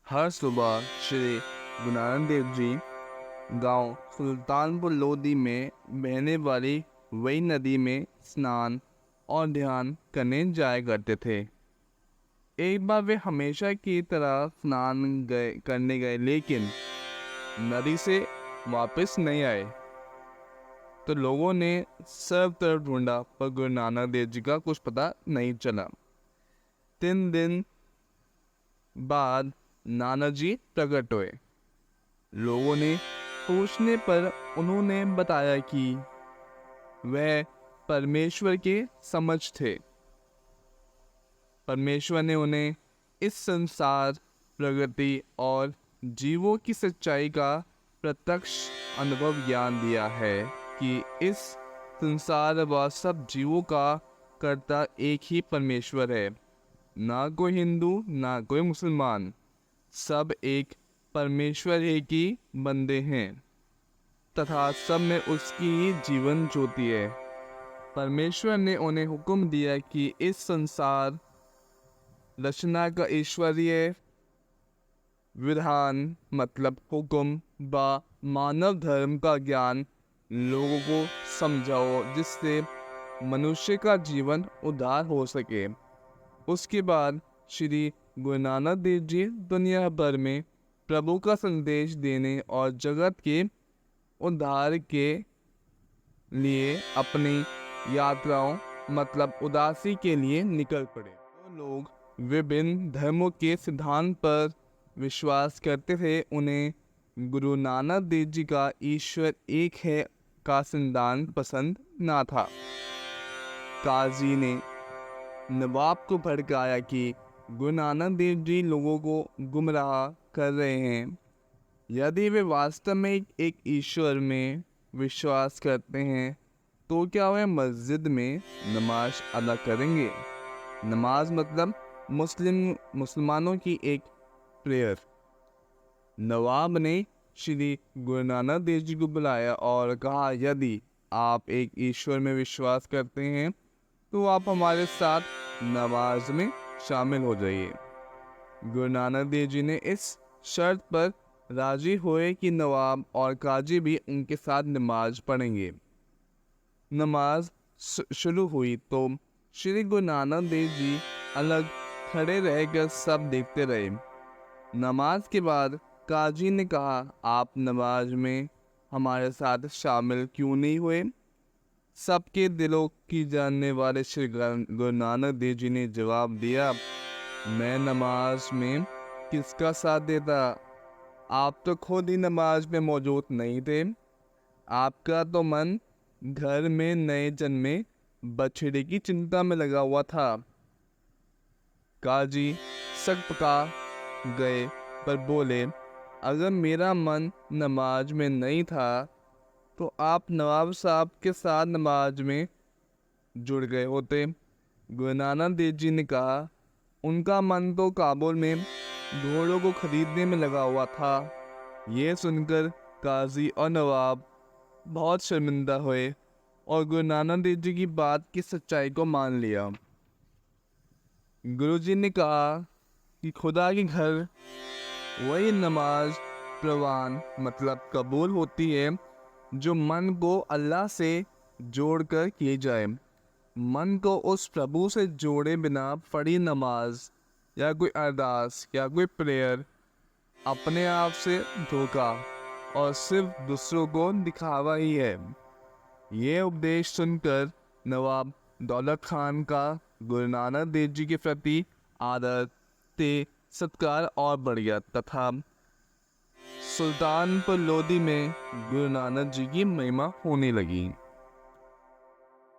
हर सुबह श्री गुरु नानक देव जी गांव सुल्तानपुर लोधी में बहने वाली वही नदी में स्नान और ध्यान करने जाया करते थे। एक बार वे हमेशा की तरह स्नान करने गए, लेकिन नदी से वापस नहीं आए। तो लोगों ने सब तरफ ढूंढा, पर गुरु नानक देव जी का कुछ पता नहीं चला। 3 दिन बाद नाना जी प्रकट हुए। लोगों ने पूछने पर उन्होंने बताया कि वह परमेश्वर के समझ थे। परमेश्वर ने उन्हें इस संसार, प्रकृति और जीवों की सच्चाई का प्रत्यक्ष अनुभव ज्ञान दिया है कि इस संसार व सब जीवों का कर्ता एक ही परमेश्वर है। ना कोई हिंदू, ना कोई मुसलमान, सब एक परमेश्वर ही की बंदे हैं तथा सब में उसकी ही जीवन ज्योति है। परमेश्वर ने उन्हें हुक्म दिया कि इस संसार रचना का ईश्वरीय विधान मतलब हुक्म व मानव धर्म का ज्ञान लोगों को समझाओ, जिससे मनुष्य का जीवन उद्धार हो सके। उसके बाद श्री गुरु नानक देव जी दुनिया भर में प्रभु का संदेश देने और जगत के उद्धार के लिए अपनी यात्राओं मतलब उदासी के लिए निकल पड़े। जो लोग विभिन्न धर्मों के सिद्धांत पर विश्वास करते थे, उन्हें गुरु नानक देव जी का ईश्वर एक है का सिद्धांत पसंद ना था। काजी ने नवाब को भड़काया कि गुरु नानक देव जी लोगों को गुमराह कर रहे हैं। यदि वे वास्तव में एक ईश्वर में विश्वास करते हैं, तो क्या वे मस्जिद में नमाज अदा करेंगे? नमाज मतलब मुसलमानों की एक प्रेयर। नवाब ने श्री गुरु नानक देव जी को बुलाया और कहा, यदि आप एक ईश्वर में विश्वास करते हैं तो आप हमारे साथ नमाज में शामिल हो जाइए। गुरु नानक देव जी ने इस शर्त पर राजी हुए कि नवाब और काजी भी उनके साथ नमाज पढ़ेंगे। नमाज शुरू हुई तो श्री गुरु नानक देव जी अलग खड़े रहकर सब देखते रहे। नमाज के बाद काजी ने कहा, आप नमाज में हमारे साथ शामिल क्यों नहीं हुए? सबके दिलों की जानने वाले श्री गुरु नानक देव जी ने जवाब दिया, मैं नमाज में किसका साथ देता? आप तो खुद ही नमाज में मौजूद नहीं थे। आपका तो मन घर में नए जन्मे बछड़े की चिंता में लगा हुआ था। काजी सख्त पका गए पर बोले, अगर मेरा मन नमाज में नहीं था तो आप नवाब साहब के साथ नमाज में जुड़ गए होते। गुरु नानक देव जी ने कहा, उनका मन तो काबुल में घोड़ों को खरीदने में लगा हुआ था। ये सुनकर काजी और नवाब बहुत शर्मिंदा हुए और गुरु नानक देव जी की बात की सच्चाई को मान लिया। गुरुजी ने कहा कि खुदा के घर वही नमाज प्रवान मतलब कबूल होती है जो मन को अल्लाह से जोड़कर की जाए। मन को उस प्रभु से जोड़े बिना पढ़ी नमाज या कोई अरदास या कोई प्रेयर अपने आप से धोखा और सिर्फ दूसरों को दिखावा ही है। ये उपदेश सुनकर नवाब दौलत खान का गुरु नानक देव जी के प्रति आदर सत्कार और बढ़ गया तथा सुल्तानपुर लोधी में गुरु नानक जी की महिमा होने लगी।